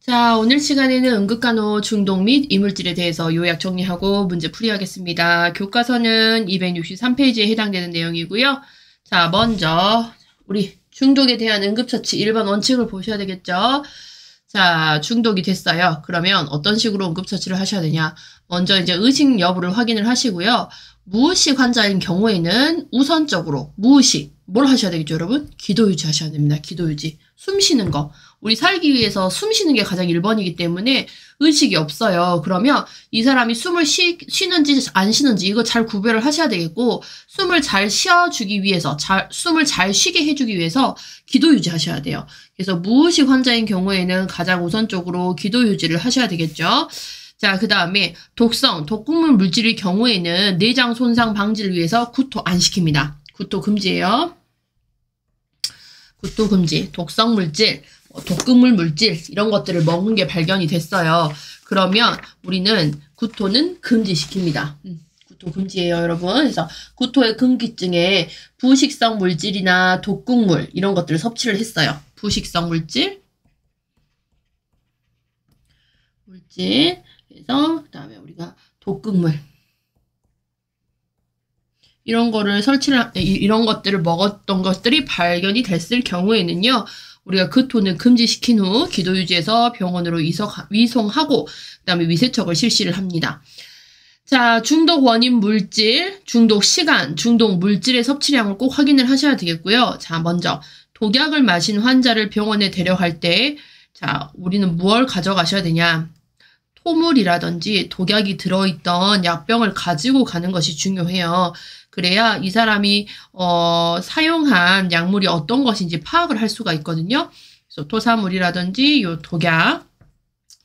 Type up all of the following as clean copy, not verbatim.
자, 오늘 시간에는 응급간호 중독 및 이물질에 대해서 요약 정리하고 문제 풀이하겠습니다. 교과서는 263페이지에 해당되는 내용이고요. 자, 먼저 우리 중독에 대한 응급처치 1번 원칙을 보셔야 되겠죠. 자, 중독이 됐어요. 그러면 어떤 식으로 응급처치를 하셔야 되냐. 먼저 이제 의식 여부를 확인을 하시고요. 무의식 환자인 경우에는 우선적으로 무의식 뭘 하셔야 되겠죠, 여러분? 기도 유지하셔야 됩니다. 기도 유지. 숨 쉬는 거. 우리 살기 위해서 숨 쉬는 게 가장 1번이기 때문에 의식이 없어요. 그러면 이 사람이 숨을 쉬는지 안 쉬는지 이거 잘 구별을 하셔야 되겠고, 숨을 잘 쉬어주기 위해서, 숨을 잘 쉬게 해주기 위해서 기도 유지하셔야 돼요. 그래서 무의식 환자인 경우에는 가장 우선적으로 기도 유지를 하셔야 되겠죠. 자, 그 다음에 독극물 물질의 경우에는 내장 손상 방지를 위해서 구토 안 시킵니다. 구토 금지예요. 구토 금지, 독성 물질, 독극물 물질 이런 것들을 먹은 게 발견이 됐어요. 그러면 우리는 구토는 금지시킵니다. 구토 금지예요, 여러분. 그래서 구토의 금기증에 부식성 물질이나 독극물 이런 것들을 섭취를 했어요. 부식성 물질. 그래서 그다음에 우리가 독극물 이런 것들을 먹었던 것들이 발견이 됐을 경우에는요, 우리가 구토는 금지시킨 후 기도 유지해서 병원으로 위송하고 그다음에 위세척을 실시를 합니다. 자, 중독 원인 물질, 중독 시간, 중독 물질의 섭취량을 꼭 확인을 하셔야 되겠고요. 자, 먼저 독약을 마신 환자를 병원에 데려갈 때, 자, 우리는 무엇을 가져가셔야 되냐? 토물이라든지 독약이 들어있던 약병을 가지고 가는 것이 중요해요. 그래야 이 사람이 사용한 약물이 어떤 것인지 파악을 할 수가 있거든요. 그래서 토사물이라든지 요 독약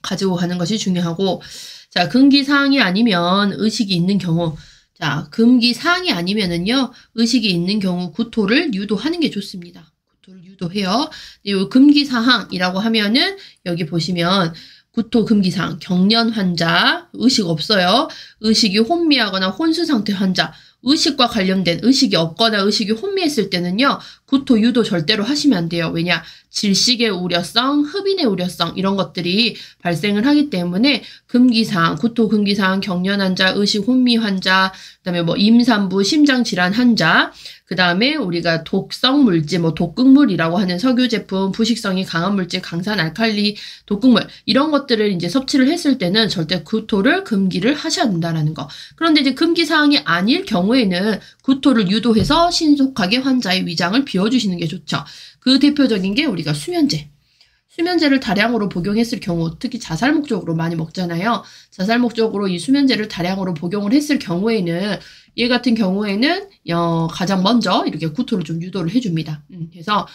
가지고 가는 것이 중요하고, 자, 금기사항이 아니면 의식이 있는 경우, 자, 금기사항이 아니면은요, 의식이 있는 경우 구토를 유도하는 게 좋습니다. 구토를 유도해요. 요 금기사항이라고 하면은 여기 보시면 구토 금기사항, 경련 환자, 의식 없어요. 의식이 혼미하거나 혼수 상태 환자, 의식과 관련된 의식이 없거나 의식이 혼미했을 때는요, 구토 유도 절대로 하시면 안 돼요. 왜냐? 질식의 우려성, 흡인의 우려성 이런 것들이 발생을 하기 때문에 금기사항, 구토 금기사항, 경련 환자, 의식 혼미 환자, 그다음에 뭐 임산부 심장 질환 환자, 그다음에 우리가 독성 물질, 뭐 독극물이라고 하는 석유 제품, 부식성이 강한 물질, 강산 알칼리, 독극물 이런 것들을 이제 섭취를 했을 때는 절대 구토를 금기를 하셔야 된다라는 거. 그런데 이제 금기 사항이 아닐 경우에는 구토를 유도해서 신속하게 환자의 위장을 비워주시는 게 좋죠. 그 대표적인 게 우리가 수면제. 수면제를 다량으로 복용했을 경우, 특히 자살 목적으로 많이 먹잖아요. 자살 목적으로 이 수면제를 다량으로 복용을 했을 경우에는 얘 같은 경우에는 가장 먼저 이렇게 구토를 좀 유도를 해줍니다. 그래서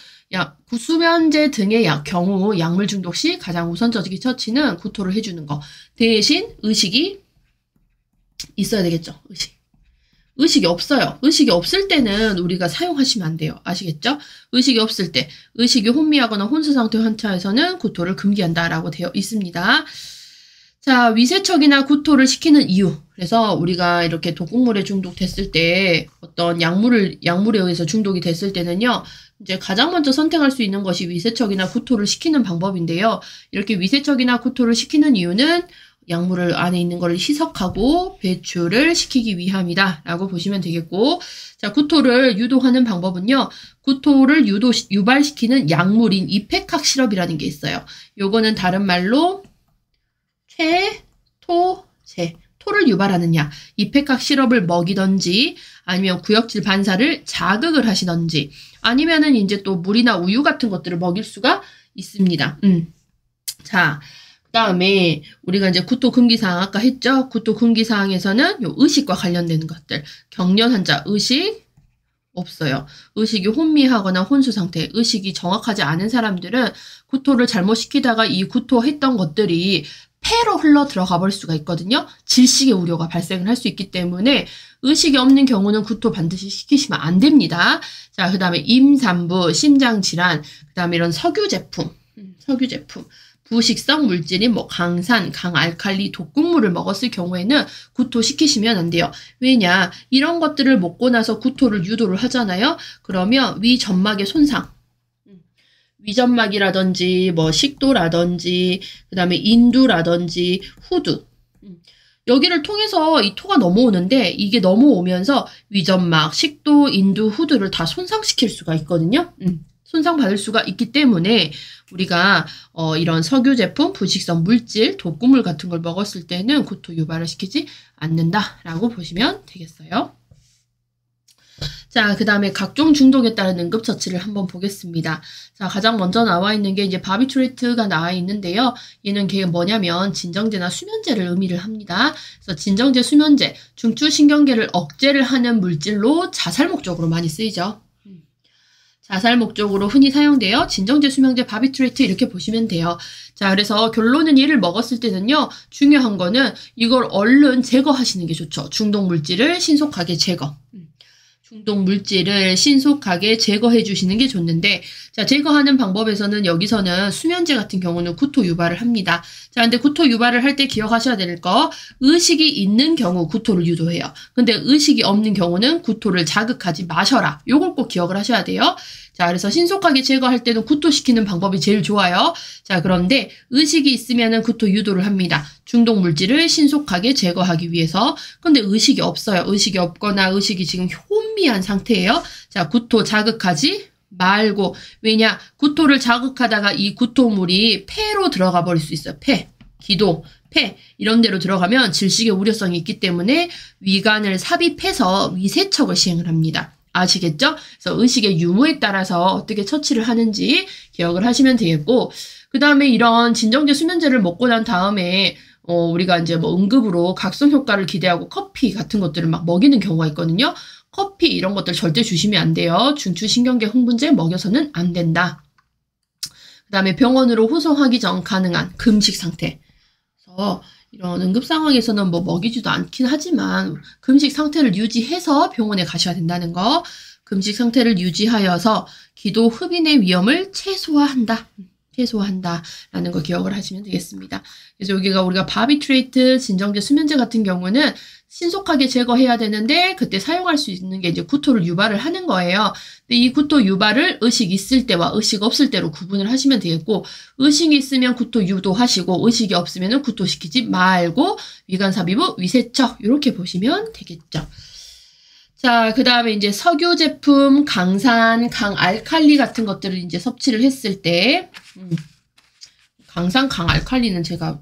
수면제 등의 경우 약물 중독 시 가장 우선적인 처치는 구토를 해주는 거. 대신 의식이 있어야 되겠죠. 의식이 없어요. 의식이 없을 때는 우리가 사용하시면 안 돼요. 아시겠죠? 의식이 없을 때, 의식이 혼미하거나 혼수 상태 환자에서는 구토를 금기한다라고 되어 있습니다. 자, 위세척이나 구토를 시키는 이유. 그래서 우리가 이렇게 독극물에 중독됐을 때 어떤 약물에 의해서 중독이 됐을 때는요, 이제 가장 먼저 선택할 수 있는 것이 위세척이나 구토를 시키는 방법인데요. 이렇게 위세척이나 구토를 시키는 이유는 약물을 안에 있는 것을 희석하고 배출을 시키기 위함이다 라고 보시면 되겠고, 자, 구토를 유도하는 방법은요, 구토를 유발시키는 약물인 이페칵 시럽이라는 게 있어요. 요거는 다른 말로 토를 유발하는 약, 이페칵 시럽을 먹이던지 아니면 구역질 반사를 자극을 하시던지 아니면은 이제 또 물이나 우유 같은 것들을 먹일 수가 있습니다. 자, 그 다음에 우리가 이제 구토 금기사항 아까 했죠? 구토 금기사항에서는 요 의식과 관련되는 것들, 경련 환자 의식 없어요. 의식이 혼미하거나 혼수 상태, 의식이 정확하지 않은 사람들은 구토를 잘못 시키다가 이 구토했던 것들이 폐로 흘러 들어가 볼 수가 있거든요. 질식의 우려가 발생을 할 수 있기 때문에 의식이 없는 경우는 구토 반드시 시키시면 안 됩니다. 자, 그 다음에 임산부, 심장질환, 그 다음에 이런 석유 제품, 부식성 물질인 뭐 강산, 강알칼리, 독극물을 먹었을 경우에는 구토 시키시면 안 돼요. 왜냐? 이런 것들을 먹고 나서 구토를 유도를 하잖아요. 그러면 위 점막의 손상, 위점막이라든지 뭐 식도라든지 그다음에 인두라든지 후두 여기를 통해서 이 토가 넘어오는데 이게 넘어오면서 위점막, 식도, 인두, 후두를 다 손상시킬 수가 있거든요. 손상받을 수가 있기 때문에 우리가 이런 석유 제품, 부식성 물질, 독극물 같은 걸 먹었을 때는 구토 유발을 시키지 않는다라고 보시면 되겠어요. 자, 그 다음에 각종 중독에 따른 응급처치를 한번 보겠습니다. 자, 가장 먼저 나와 있는 게 이제 바비트레이트가 나와 있는데요. 얘는 그게 뭐냐면 진정제나 수면제를 의미를 합니다. 그래서 진정제, 수면제, 중추신경계를 억제를 하는 물질로 자살 목적으로 많이 쓰이죠. 자살 목적으로 흔히 사용되어 진정제, 수면제, 바비트레이트 이렇게 보시면 돼요. 자, 그래서 결론은 얘를 먹었을 때는요. 중요한 거는 이걸 얼른 제거하시는 게 좋죠. 중독 물질을 신속하게 제거. 중독 물질을 신속하게 제거해 주시는 게 좋는데 자 제거하는 방법에서는 여기서는 수면제 같은 경우는 구토 유발을 합니다. 자 근데 구토 유발을 할 때 기억하셔야 될 거 의식이 있는 경우 구토를 유도해요. 근데 의식이 없는 경우는 구토를 자극하지 마셔라. 요걸 꼭 기억을 하셔야 돼요. 자 그래서 신속하게 제거할 때는 구토시키는 방법이 제일 좋아요. 자 그런데 의식이 있으면은 구토 유도를 합니다. 중독 물질을 신속하게 제거하기 위해서. 근데 의식이 없어요. 의식이 없거나 의식이 지금 혼미한 상태예요. 자 구토 자극하지 말고 왜냐 구토를 자극하다가 이 구토물이 폐로 들어가 버릴 수 있어요. 폐, 기도, 폐 이런 데로 들어가면 질식의 우려성이 있기 때문에 위관을 삽입해서 위세척을 시행을 합니다. 아시겠죠? 그래서 의식의 유무에 따라서 어떻게 처치를 하는지 기억을 하시면 되겠고 그 다음에 이런 진정제 수면제를 먹고 난 다음에 우리가 이제 뭐 응급으로 각성 효과를 기대하고 커피 같은 것들을 막 먹이는 경우가 있거든요. 커피 이런 것들 절대 주시면 안 돼요. 중추신경계 흥분제 먹여서는 안 된다. 그 다음에 병원으로 후송하기 전 가능한 금식 상태. 그래서 이런 응급 상황에서는 뭐 먹이지도 않긴 하지만 금식 상태를 유지해서 병원에 가셔야 된다는 거. 금식 상태를 유지하여서 기도 흡인의 위험을 최소화한다라는 거 기억을 하시면 되겠습니다. 그래서 여기가 우리가 바비트레이트, 진정제, 수면제 같은 경우는 신속하게 제거해야 되는데 그때 사용할 수 있는 게 이제 구토를 유발을 하는 거예요. 근데 이 구토 유발을 의식 있을 때와 의식 없을 때로 구분을 하시면 되겠고 의식이 있으면 구토 유도하시고 의식이 없으면 구토시키지 말고 위관 삽입 후 위세척 이렇게 보시면 되겠죠. 자, 그 다음에 이제 석유 제품, 강산, 강알칼리 같은 것들을 이제 섭취를 했을 때, 강산, 강알칼리는 제가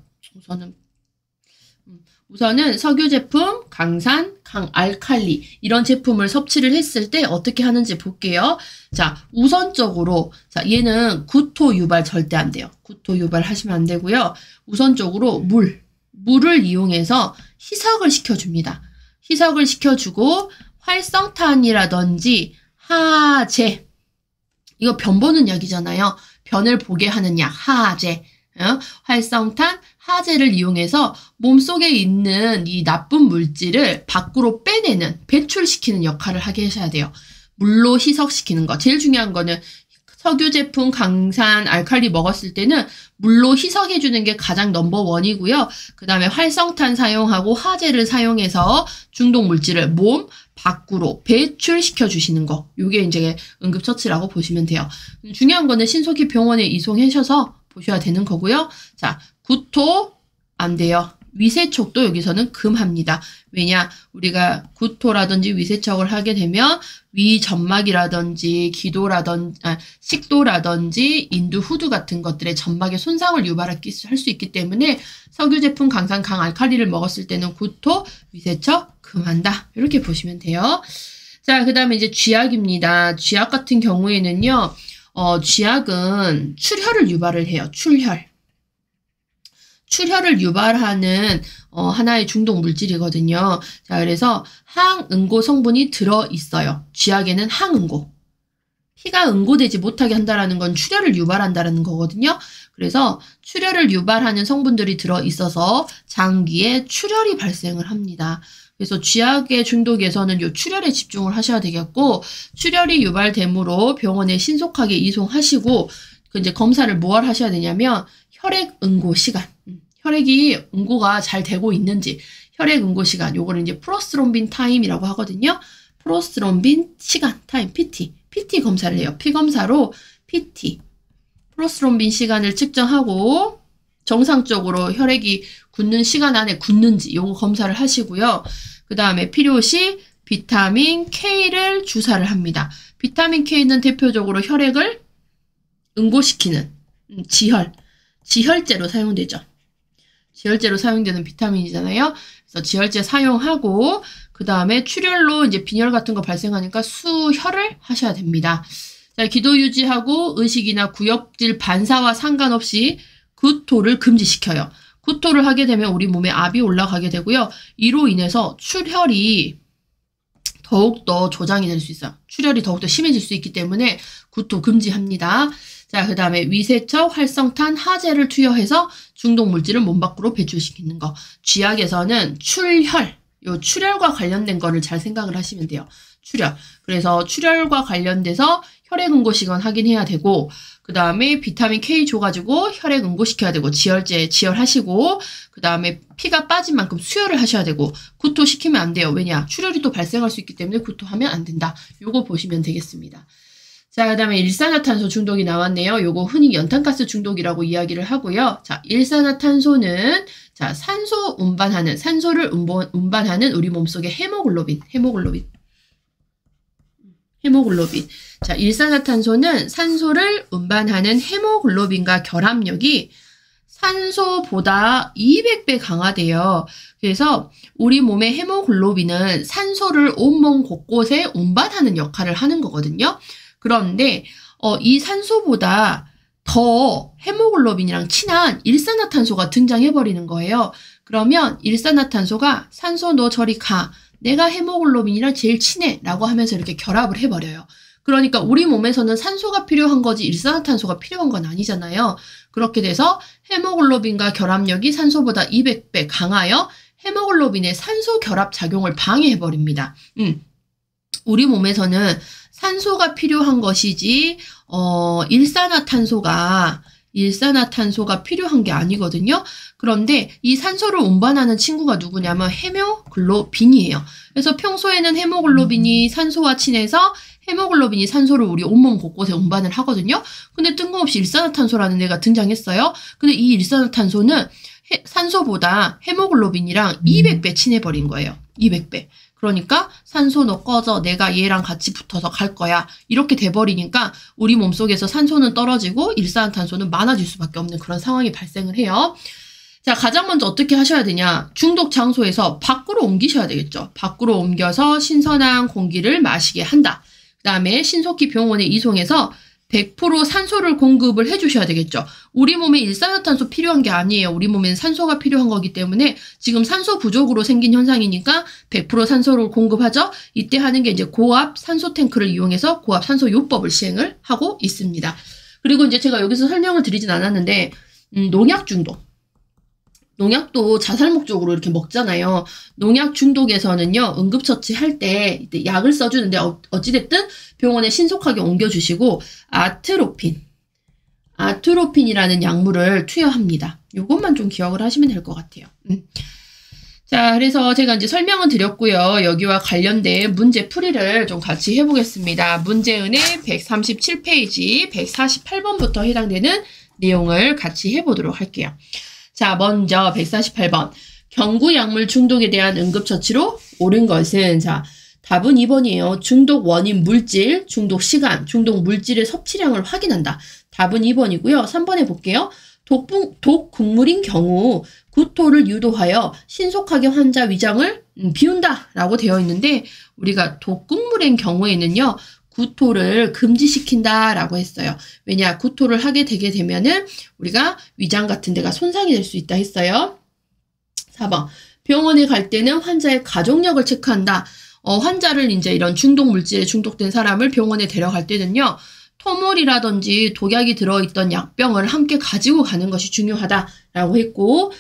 우선은 석유 제품, 강산, 강알칼리 이런 제품을 섭취를 했을 때 어떻게 하는지 볼게요. 자, 우선적으로 자 얘는 구토 유발 절대 안 돼요. 구토 유발 하시면 안 되고요. 우선적으로 물을 이용해서 희석을 시켜줍니다. 희석을 시켜주고 활성탄이라든지 하제 이거 변 보는 약이잖아요. 변을 보게 하는 약 하제 활성탄, 하제를 이용해서 몸속에 있는 이 나쁜 물질을 밖으로 빼내는, 배출시키는 역할을 하게 하셔야 돼요. 물로 희석시키는 거. 제일 중요한 거는 석유 제품, 강산, 알칼리 먹었을 때는 물로 희석해주는 게 가장 넘버원이고요. 그 다음에 활성탄 사용하고 하제를 사용해서 중독 물질을 몸 밖으로 배출시켜 주시는 거. 이게 이제 응급처치라고 보시면 돼요. 중요한 거는 신속히 병원에 이송하셔서 보셔야 되는 거고요. 자, 구토 안 돼요. 위세척도 여기서는 금합니다. 왜냐? 우리가 구토라든지 위세척을 하게 되면 위점막이라든지 기도라든지 식도라든지 인두, 후두 같은 것들의 점막의 손상을 유발할 수 있기 때문에 석유 제품, 강산, 강알칼리를 먹었을 때는 구토, 위세척 금한다. 이렇게 보시면 돼요. 자, 그 다음에 이제 쥐약입니다. 쥐약 같은 경우에는요. 쥐약은 출혈을 유발을 해요. 출혈을 유발하는 하나의 중독 물질이거든요. 자, 그래서 항응고 성분이 들어있어요. 쥐약에는 항응고. 피가 응고되지 못하게 한다라는 건 출혈을 유발한다라는 거거든요. 그래서 출혈을 유발하는 성분들이 들어있어서 장기에 출혈이 발생을 합니다. 그래서 쥐약의 중독에서는 요 출혈에 집중을 하셔야 되겠고, 출혈이 유발되므로 병원에 신속하게 이송하시고, 이제 검사를 뭘 하셔야 되냐면, 혈액 응고 시간. 혈액이 응고가 잘 되고 있는지, 혈액 응고 시간. 요거를 이제 프로스트롬빈 타임이라고 하거든요. 프로스트롬빈 시간, 타임, PT 검사를 해요. 피 검사로 PT, 프로스롬빈 시간을 측정하고 정상적으로 혈액이 굳는 시간 안에 굳는지 요거 검사를 하시고요. 그 다음에 필요시 비타민 K를 주사를 합니다. 비타민 K는 대표적으로 혈액을 응고시키는 지혈제로 사용되죠. 지혈제로 사용되는 비타민이잖아요. 그래서 지혈제 사용하고 그 다음에 출혈로 이제 빈혈 같은 거 발생하니까 수혈을 하셔야 됩니다. 자, 기도 유지하고 의식이나 구역질 반사와 상관없이 구토를 금지시켜요. 구토를 하게 되면 우리 몸에 압이 올라가게 되고요. 이로 인해서 출혈이 더욱더 조장이 될 수 있어요. 출혈이 더욱더 심해질 수 있기 때문에 구토 금지합니다. 자, 그 다음에 위세척, 활성탄, 하제를 투여해서 중독 물질을 몸 밖으로 배출시키는 거. 쥐약에서는 출혈과 관련된 거를 잘 생각을 하시면 돼요. 출혈. 그래서 출혈과 관련돼서 혈액 응고 시간 확인해야 되고, 그 다음에 비타민 K 줘가지고 혈액 응고시켜야 되고, 지혈제 지혈하시고, 그 다음에 피가 빠진 만큼 수혈을 하셔야 되고, 구토시키면 안 돼요. 왜냐? 출혈이 또 발생할 수 있기 때문에 구토하면 안 된다. 요거 보시면 되겠습니다. 자, 그 다음에 일산화탄소 중독이 나왔네요. 요거 흔히 연탄가스 중독이라고 이야기를 하고요. 자, 일산화탄소는 자, 산소를 운반하는 우리 몸속의 헤모글로빈. 자, 일산화탄소는 산소를 운반하는 헤모글로빈과 결합력이 산소보다 200배 강하대요. 그래서 우리 몸의 헤모글로빈은 산소를 온몸 곳곳에 운반하는 역할을 하는 거거든요. 그런데 이 산소보다 더 헤모글로빈이랑 친한 일산화탄소가 등장해버리는 거예요. 그러면 일산화탄소가 산소 너 저리 가. 내가 헤모글로빈이랑 제일 친해. 라고 하면서 이렇게 결합을 해버려요. 그러니까 우리 몸에서는 산소가 필요한 거지 일산화탄소가 필요한 건 아니잖아요. 그렇게 돼서 헤모글로빈과 결합력이 산소보다 200배 강하여 헤모글로빈의 산소 결합 작용을 방해해버립니다. 우리 몸에서는 산소가 필요한 것이지 일산화탄소가 필요한 게 아니거든요. 그런데 이 산소를 운반하는 친구가 누구냐면 헤모글로빈이에요. 그래서 평소에는 헤모글로빈이 산소와 친해서 헤모글로빈이 산소를 우리 온몸 곳곳에 운반을 하거든요. 근데 뜬금없이 일산화탄소라는 애가 등장했어요. 근데 이 일산화탄소는 산소보다 헤모글로빈이랑 200배 친해버린 거예요. 200배. 그러니까 산소 너 꺼져. 내가 얘랑 같이 붙어서 갈 거야. 이렇게 돼버리니까 우리 몸속에서 산소는 떨어지고 일산화탄소는 많아질 수밖에 없는 그런 상황이 발생을 해요. 자, 가장 먼저 어떻게 하셔야 되냐. 중독 장소에서 밖으로 옮기셔야 되겠죠. 밖으로 옮겨서 신선한 공기를 마시게 한다. 그 다음에 신속히 병원에 이송해서 100% 산소를 공급을 해주셔야 되겠죠. 우리 몸에 일산화탄소 필요한 게 아니에요. 우리 몸에는 산소가 필요한 거기 때문에 지금 산소 부족으로 생긴 현상이니까 100% 산소를 공급하죠. 이때 하는 게 이제 고압 산소 탱크를 이용해서 고압 산소 요법을 시행을 하고 있습니다. 그리고 이제 제가 여기서 설명을 드리진 않았는데 농약 중독. 농약도 자살 목적으로 이렇게 먹잖아요. 농약 중독에서는요, 응급처치 할 때 이때 약을 써주는데 어찌됐든 병원에 신속하게 옮겨주시고 아트로핀이라는 약물을 투여합니다. 이것만 좀 기억을 하시면 될 것 같아요. 자, 그래서 제가 이제 설명은 드렸고요. 여기와 관련된 문제 풀이를 좀 같이 해보겠습니다. 문제은의 137페이지 148번부터 해당되는 내용을 같이 해보도록 할게요. 자, 먼저 148번. 경구약물 중독에 대한 응급처치로 옳은 것은, 자, 답은 2번이에요. 중독 원인 물질, 중독 시간, 중독 물질의 섭취량을 확인한다. 답은 2번이고요. 3번 해볼게요. 독 국물인 경우 구토를 유도하여 신속하게 환자 위장을 비운다 라고 되어 있는데, 우리가 독 국물인 경우에는요, 구토를 금지시킨다 라고 했어요. 왜냐, 구토를 하게 되게 되면은 우리가 위장 같은 데가 손상이 될 수 있다 했어요. 4번. 병원에 갈 때는 환자의 가족력을 체크한다. 환자를 이제 이런 중독 물질에 중독된 사람을 병원에 데려갈 때는요, 토물이라든지 독약이 들어있던 약병을 함께 가지고 가는 것이 중요하다라고 했고,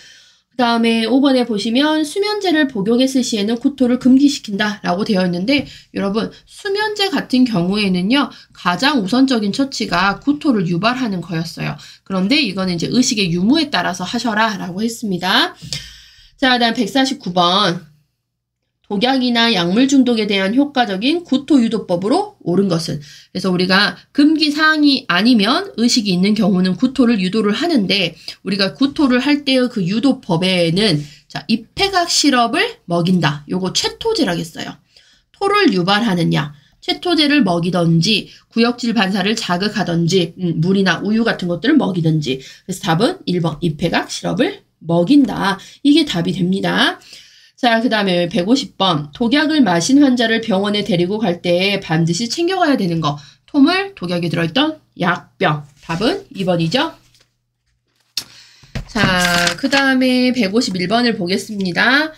그 다음에 5번에 보시면 수면제를 복용했을 시에는 구토를 금기시킨다 라고 되어 있는데, 여러분 수면제 같은 경우에는요, 가장 우선적인 처치가 구토를 유발하는 거였어요. 그런데 이거는 이제 의식의 유무에 따라서 하셔라 라고 했습니다. 자, 그 다음 149번. 독약이나 약물 중독에 대한 효과적인 구토유도법으로 옳은 것은. 그래서 우리가 금기사항이 아니면 의식이 있는 경우는 구토를 유도를 하는데 우리가 구토를 할 때의 그 유도법에는 자, 이페각 시럽을 먹인다. 요거 최토제라겠어요. 토를 유발하느냐. 채토제를 먹이던지 구역질 반사를 자극하던지 물이나 우유 같은 것들을 먹이던지. 그래서 답은 1번 이페각 시럽을 먹인다. 이게 답이 됩니다. 자, 그 다음에 150번. 독약을 마신 환자를 병원에 데리고 갈 때 반드시 챙겨가야 되는 거. 토물, 독약이 들어있던 약병. 답은 2번이죠. 자, 그 다음에 151번을 보겠습니다.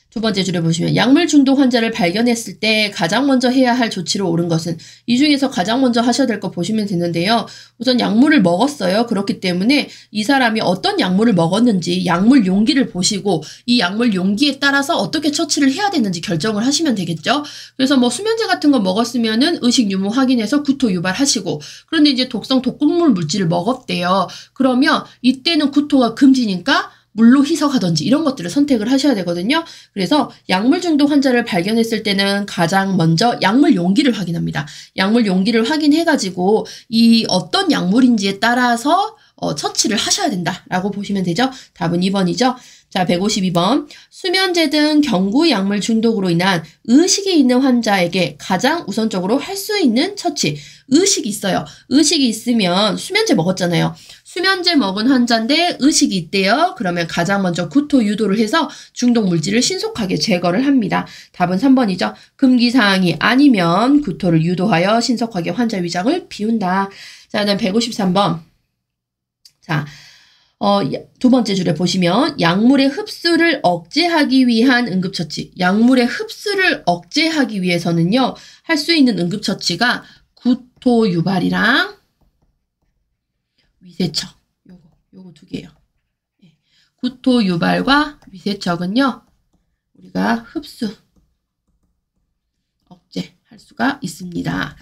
두 번째 줄에 보시면 약물 중독 환자를 발견했을 때 가장 먼저 해야 할 조치로 옳은 것은. 이 중에서 가장 먼저 하셔야 될 거 보시면 되는데요. 우선 약물을 먹었어요. 그렇기 때문에 이 사람이 어떤 약물을 먹었는지 약물 용기를 보시고 이 약물 용기에 따라서 어떻게 처치를 해야 되는지 결정을 하시면 되겠죠. 그래서 뭐 수면제 같은 거 먹었으면은 의식 유무 확인해서 구토 유발하시고, 그런데 이제 독성 독극물 물질을 먹었대요. 그러면 이때는 구토가 금지니까 물로 희석하던지 이런 것들을 선택을 하셔야 되거든요. 그래서 약물 중독 환자를 발견했을 때는 가장 먼저 약물 용기를 확인합니다. 약물 용기를 확인해가지고 이 어떤 약물인지에 따라서 처치를 하셔야 된다라고 보시면 되죠. 답은 2번이죠. 자, 152번. 수면제 등 경구 약물 중독으로 인한 의식이 있는 환자에게 가장 우선적으로 할 수 있는 처치. 의식이 있어요. 의식이 있으면 수면제 먹었잖아요. 수면제 먹은 환자인데 의식이 있대요. 그러면 가장 먼저 구토 유도를 해서 중독 물질을 신속하게 제거를 합니다. 답은 3번이죠. 금기사항이 아니면 구토를 유도하여 신속하게 환자 위장을 비운다. 자, 그다음 153번. 자, 두 번째 줄에 보시면 약물의 흡수를 억제하기 위한 응급처치. 약물의 흡수를 억제하기 위해서는요. 할 수 있는 응급처치가 구토 유발이랑 위세척. 요거 두 개예요. 네. 구토 유발과 위세척은요. 우리가 흡수 억제할 수가 있습니다.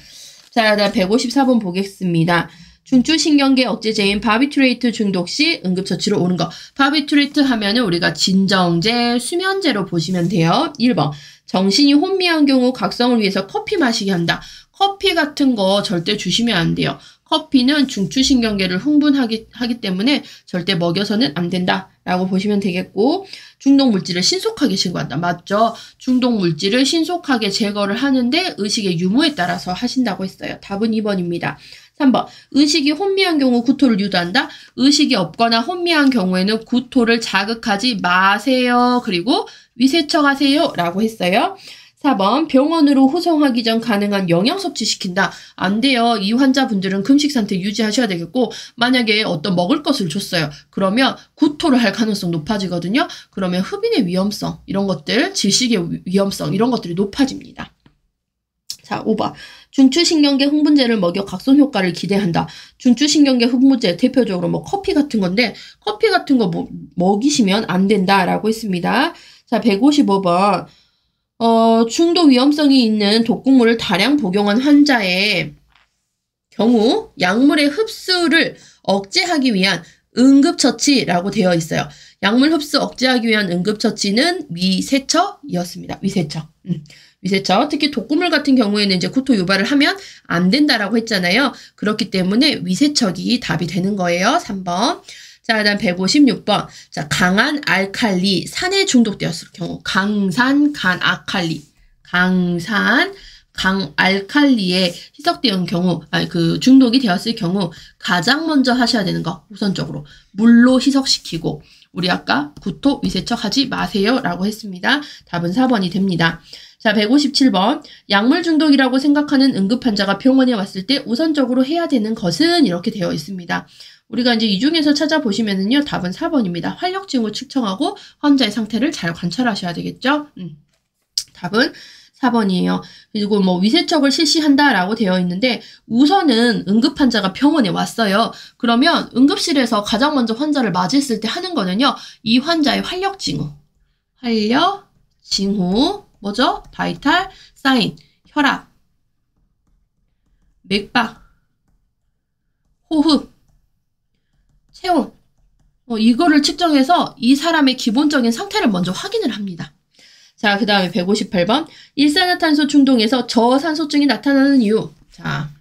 자, 그다음 154번 보겠습니다. 중추신경계 억제제인 바비투레이트 중독 시 응급처치로 오는 거. 바비투레이트 하면은 우리가 진정제, 수면제로 보시면 돼요. 1번. 정신이 혼미한 경우 각성을 위해서 커피 마시게 한다. 커피 같은 거 절대 주시면 안 돼요. 커피는 중추신경계를 흥분하기 때문에 절대 먹여서는 안 된다라고 보시면 되겠고, 중독 물질을 신속하게 제거한다. 맞죠? 중독 물질을 신속하게 제거를 하는데 의식의 유무에 따라서 하신다고 했어요. 답은 2번입니다. 3번. 의식이 혼미한 경우 구토를 유도한다. 의식이 없거나 혼미한 경우에는 구토를 자극하지 마세요. 그리고 위세척하세요 라고 했어요. 4번. 병원으로 후송하기 전 가능한 영양 섭취시킨다. 안 돼요. 이 환자분들은 금식 상태 유지하셔야 되겠고, 만약에 어떤 먹을 것을 줬어요. 그러면 구토를 할 가능성 높아지거든요. 그러면 흡인의 위험성, 이런 것들, 질식의 위험성, 이런 것들이 높아집니다. 자, 5번. 중추신경계 흥분제를 먹여 각성 효과를 기대한다. 중추신경계 흥분제 대표적으로 뭐 커피 같은 건데, 커피 같은 거 먹이시면 안 된다라고 했습니다. 자, 155번. 중독 위험성이 있는 독극물을 다량 복용한 환자의 경우 약물의 흡수를 억제하기 위한 응급처치라고 되어 있어요. 약물 흡수 억제하기 위한 응급처치는 위세척이었습니다. 위세척. 위세척. 특히 독극물 같은 경우에는 이제 구토 유발을 하면 안 된다라고 했잖아요. 그렇기 때문에 위세척이 답이 되는 거예요. 3번. 자, 그다음 156번. 자, 강한 알칼리, 산에 중독되었을 경우, 강산, 간알칼리, 강산, 강알칼리에 희석되는 경우, 중독이 되었을 경우, 가장 먼저 하셔야 되는 거, 우선적으로. 물로 희석시키고, 우리 아까 구토, 위세척 하지 마세요. 라고 했습니다. 답은 4번이 됩니다. 자, 157번. 약물 중독이라고 생각하는 응급 환자가 병원에 왔을 때 우선적으로 해야 되는 것은 이렇게 되어 있습니다. 우리가 이제 이 중에서 찾아보시면은요, 답은 4번입니다. 활력 징후 측정하고 환자의 상태를 잘 관찰하셔야 되겠죠? 답은 4번이에요. 그리고 뭐 위세척을 실시한다라고 되어 있는데, 우선은 응급 환자가 병원에 왔어요. 그러면 응급실에서 가장 먼저 환자를 맞이했을 때 하는 거는요, 이 환자의 활력 징후. 활력 징후. 뭐죠? 바이탈 사인, 혈압, 맥박, 호흡, 체온, 이거를 측정해서 이 사람의 기본적인 상태를 먼저 확인을 합니다. 자, 그 다음에 158번. 일산화탄소 중독에서 저산소증이 나타나는 이유. 자,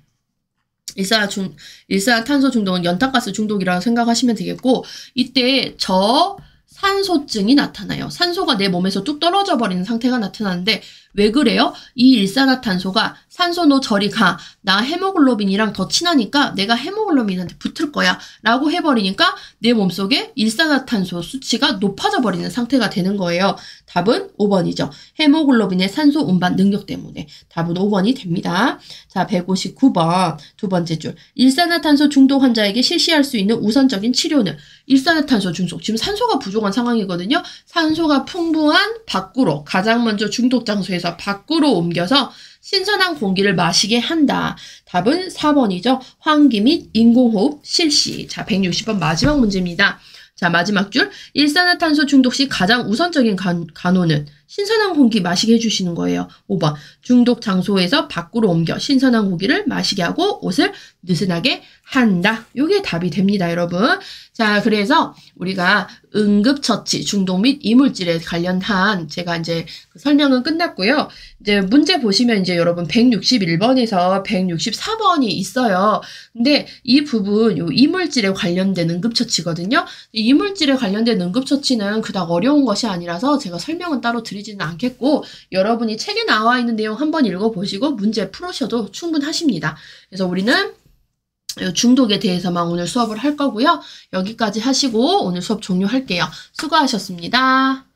일산화탄소 중독은 연탄가스 중독이라고 생각하시면 되겠고, 이때 저산소증이 나타나요. 산소가 내 몸에서 뚝 떨어져 버리는 상태가 나타나는데, 왜 그래요? 이 일산화탄소가 산소노 저리 가. 나 헤모글로빈이랑 더 친하니까 내가 헤모글로빈한테 붙을 거야. 라고 해버리니까 내 몸속에 일산화탄소 수치가 높아져 버리는 상태가 되는 거예요. 답은 5번이죠. 헤모글로빈의 산소 운반 능력 때문에. 답은 5번이 됩니다. 자, 159번. 두 번째 줄. 일산화탄소 중독 환자에게 실시할 수 있는 우선적인 치료는 일산화탄소 중독. 지금 산소가 부족한 상황이거든요. 산소가 풍부한 밖으로, 가장 먼저 중독 장소에서 밖으로 옮겨서 신선한 공기를 마시게 한다. 답은 4번이죠. 환기 및 인공호흡 실시. 자, 160번 마지막 문제입니다. 자, 마지막 줄. 일산화탄소 중독 시 가장 우선적인 간호는 신선한 공기 마시게 해주시는 거예요. 5번. 중독 장소에서 밖으로 옮겨 신선한 공기를 마시게 하고 옷을 느슨하게 한다. 요게 답이 됩니다, 여러분. 자, 그래서 우리가 응급처치, 중독 및 이물질에 관련한 제가 이제 설명은 끝났고요. 이제 문제 보시면 이제 여러분 161번에서 164번이 있어요. 근데 이 부분, 요 이물질에 관련된 응급처치거든요. 이물질에 관련된 응급처치는 그닥 어려운 것이 아니라서 제가 설명은 따로 드리지는 않겠고, 여러분이 책에 나와 있는 내용 한번 읽어보시고 문제 풀으셔도 충분하십니다. 그래서 우리는 중독에 대해서만 오늘 수업을 할 거고요. 여기까지 하시고 오늘 수업 종료할게요. 수고하셨습니다.